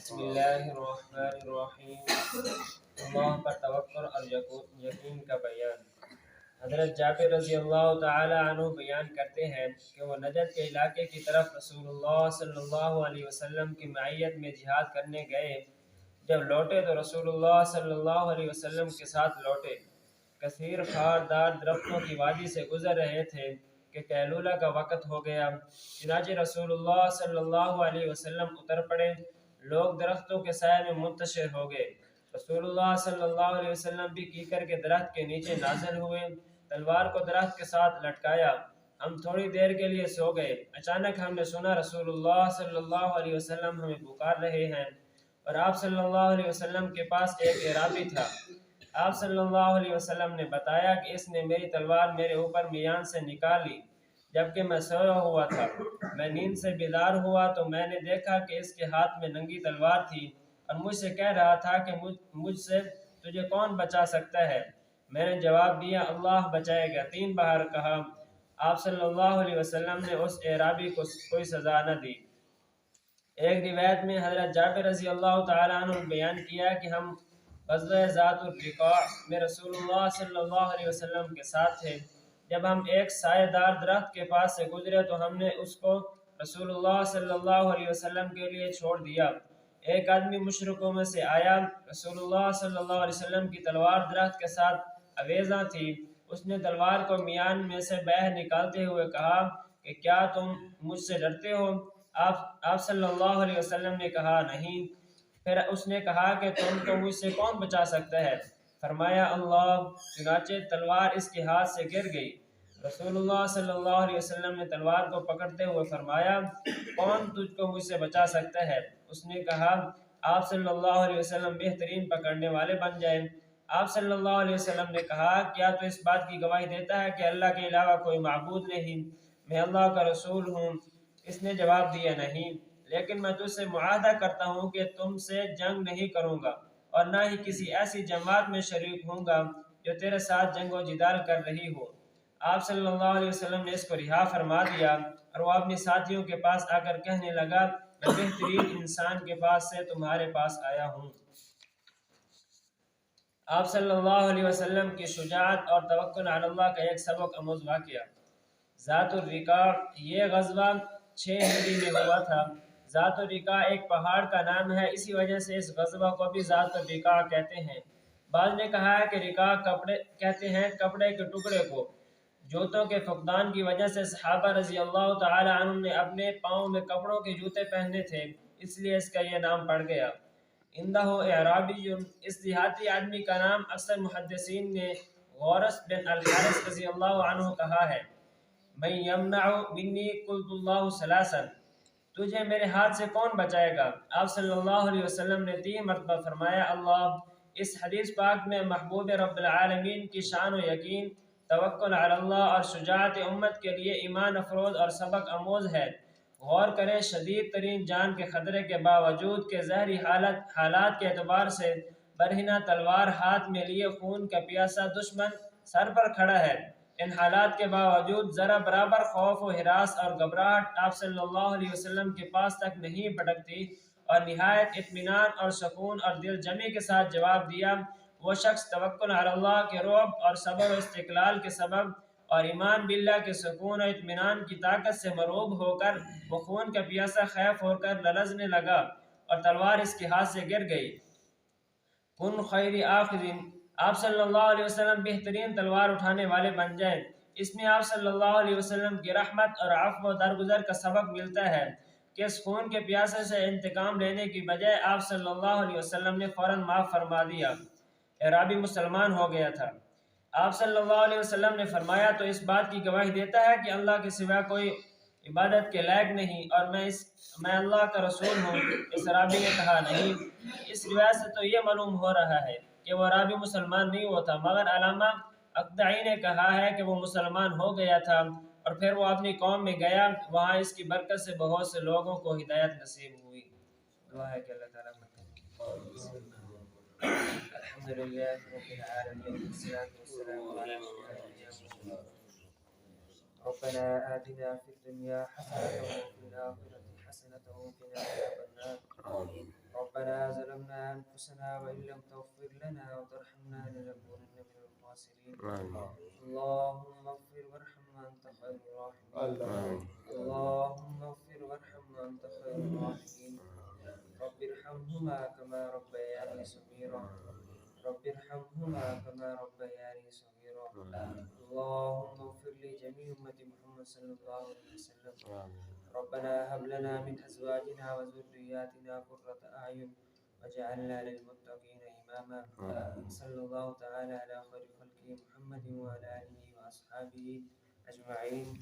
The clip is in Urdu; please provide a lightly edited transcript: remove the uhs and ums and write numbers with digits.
بسم اللہ الرحمن الرحیم۔ اللہ پر توکل اور یقین کا بیان۔ حضرت جابر رضی اللہ تعالی عنہ بیان کرتے ہیں کہ وہ نجد کے علاقے کی طرف رسول اللہ صلی اللہ علیہ وسلم کی معیت میں جہاد کرنے گئے۔ جب لوٹے تو رسول اللہ صلی اللہ علیہ وسلم کے ساتھ لوٹے۔ کثیر خاردار درختوں کی وادی سے گزر رہے تھے کہ قیلولہ کا وقت ہو گیا۔ چنانچہ رسول اللہ صلی اللہ علیہ وسلم اتر پڑے۔ لوگ درختوں کے سائے میں منتشر ہو گئے۔ رسول اللہ صلی اللہ علیہ وسلم بھی کیکر کے درخت کے نیچے نازل ہوئے، تلوار کو درخت کے ساتھ لٹکایا۔ ہم تھوڑی دیر کے لیے سو گئے۔ اچانک ہم نے سنا رسول اللہ صلی اللہ علیہ وسلم ہمیں پکار رہے ہیں، اور آپ صلی اللہ علیہ وسلم کے پاس ایک اعرابی تھا۔ آپ صلی اللہ علیہ وسلم نے بتایا کہ اس نے میری تلوار میرے اوپر میان سے نکال لی جبکہ میں سویا ہوا تھا۔ میں نیند سے بیدار ہوا تو میں نے دیکھا کہ اس کے ہاتھ میں ننگی تلوار تھی اور مجھ سے کہہ رہا تھا کہ مجھ سے تجھے کون بچا سکتا ہے؟ میں نے جواب دیا، اللہ بچائے گا۔ 3 بار کہا۔ آپ صلی اللہ علیہ وسلم نے اس اعرابی کو کوئی سزا نہ دی۔ ایک روایت میں حضرت جابر رضی اللہ تعالیٰ عنہ بیان کیا کہ ہم غزوہ ذات الرقاع میں رسول اللہ صلی اللہ علیہ وسلم کے ساتھ تھے۔ جب ہم ایک سایہ دار درخت کے پاس سے گزرے تو ہم نے اس کو رسول اللہ صلی اللہ علیہ وسلم کے لیے چھوڑ دیا۔ ایک آدمی مشرکوں میں سے آیا۔ رسول اللہ صلی اللہ علیہ وسلم کی تلوار درخت کے ساتھ آویزاں تھی۔ اس نے تلوار کو میان میں سے باہر نکالتے ہوئے کہا کہ کیا تم مجھ سے ڈرتے ہو؟ آپ صلی اللہ علیہ وسلم نے کہا نہیں۔ پھر اس نے کہا کہ تم کو مجھ سے کون بچا سکتا ہے؟ فرمایا اللہ۔ چنانچہ تلوار اس کے ہاتھ سے گر گئی۔ رسول اللہ صلی اللہ علیہ وسلم نے تلوار کو پکڑتے ہوئے فرمایا، کون تجھ کو مجھ سے بچا سکتا ہے؟ اس نے کہا، آپ صلی اللہ علیہ وسلم بہترین پکڑنے والے بن جائیں۔ آپ صلی اللہ علیہ وسلم نے کہا، کیا تو اس بات کی گواہی دیتا ہے کہ اللہ کے علاوہ کوئی معبود نہیں؟ میں اللہ کا رسول ہوں۔ اس نے جواب دیا، نہیں، لیکن میں تجھ سے معاہدہ کرتا ہوں کہ تم سے جنگ نہیں کروں گا اور نہ ہی کسی ایسی جماعت میں شریک ہوں گا جو تیرے ساتھ جنگ و جدال کر رہی ہو۔ آپ صلی اللہ علیہ وسلم نے اس کو رہا فرما دیا اور وہ اپنے ساتھیوں کے پاس آ کر کہنے لگا، میں بہترین انسان کے پاس سے تمہارے پاس آیا ہوں۔ آپ صلی اللہ علیہ وسلم کی شجاعت اور توکل علی اللہ کا ایک سبق آموز واقعہ۔ ذات الرقاع، یہ غزوہ 6 ہجری میں ہوا تھا۔ ذات الرقاع ایک پہاڑ کا نام ہے، اسی وجہ سے اس غزوہ کو بھی ذات الرقاع کہتے ہیں۔ بعض نے کہا ہے کہ رقاع کہتے ہیں کپڑے کے ٹکڑے کو۔ جوتوں کے فقدان کی وجہ سے صحابہ رضی اللہ تعالی عنہ نے اپنے پاؤں میں کپڑوں کے جوتے پہنے تھے، اس لیے اس کا یہ نام پڑ گیا۔ اندہ اعرابی، اس دیہاتی آدمی کا نام اکثر محدثین نے غورث بن الحارث رضی اللہ عنہ کہا ہے۔ من یمنع منی قلت اللہ ثلاثا، تجھے میرے ہاتھ سے کون بچائے گا؟ آپ صلی اللہ علیہ وسلم نے 3 مرتبہ فرمایا اللہ۔ اس حدیث پاک میں محبوب رب العالمین کی شان و یقین، توکل علی اللہ اور شجاعت امت کے لیے ایمان افروز اور سبق آموز ہے۔ غور کریں، شدید ترین جان کے خطرے کے باوجود کہ ظاہری حالات کے اعتبار سے برہنہ تلوار ہاتھ میں لیے خون کا پیاسا دشمن سر پر کھڑا ہے، ان حالات کے باوجود ذرا برابر خوف و ہراس اور گھبراہٹ آپ صلی اللہ علیہ وسلم کے پاس تک نہیں بھٹکتی، اور نہایت اطمینان اور سکون اور دل جمی کے ساتھ جواب دیا۔ وہ شخص توکل علی اللہ کے رعب اور صبر و استقلال کے سبب اور ایمان باللہ کے سکون و اطمینان کی طاقت سے مرعوب ہو کر وہ خون کا پیاسا خیف ہو کر لرزنے لگا اور تلوار اس کے ہاتھ سے گر گئی۔ کن خیر آخذ، آپ صلی اللہ علیہ وسلم بہترین تلوار اٹھانے والے بن جائیں۔ اس میں آپ صلی اللہ علیہ وسلم کی رحمت اور عفو و درگزر کا سبق ملتا ہے کہ اس خون کے پیاسے سے انتقام لینے کی بجائے آپ صلی اللہ علیہ وسلم نے فوراً معاف فرما دیا۔ اعرابی مسلمان ہو گیا تھا۔ آپ صلی اللہ علیہ وسلم نے فرمایا، تو اس بات کی گواہی دیتا ہے کہ اللہ کے سوا کوئی عبادت کے لائق نہیں اور میں اللہ کا رسول ہوں۔ اس اعرابی نے کہا نہیں۔ اس روایت سے تو یہ معلوم ہو رہا ہے کہ وہ اعرابی مسلمان نہیں ہوا تھا، مگر علامہ اقدعی نے کہا ہے کہ وہ مسلمان ہو گیا تھا اور پھر وہ اپنی قوم میں گیا، وہاں اس کی برکت سے بہت سے لوگوں کو ہدایت نصیب ہوئی۔ دعا ہے کہ اللہ تعالیٰ الحمدللہ رب العالمین والصلاة والسلام علی رسول اللہ۔ ربنا آتنا فی الدنیا حسنة وفی الآخرة حسنة حسنة وقنا عذاب النار. ربنا ظلمنا أنفسنا وإن لم تغفر لنا وترحمنا لنكونن من الخاسرين. اللهم اغفر وارحم وأنت خير الراحمين. اللهم اغفر وارحم وأنت خير الراحمين. رب ارحمهما كما ربياني صغيرا. رب ارحمهما كما ربياني صغيرا. اللهم اغفر لجميع أمة محمد صلى الله عليه وسلم. ربنا هب لنا من أزواجنا وذرياتنا قرة أعين واجعلنا للمتقين إماما. صلى الله تعالى على خير خلقه محمد وعلى آله وأصحابه أجمعين.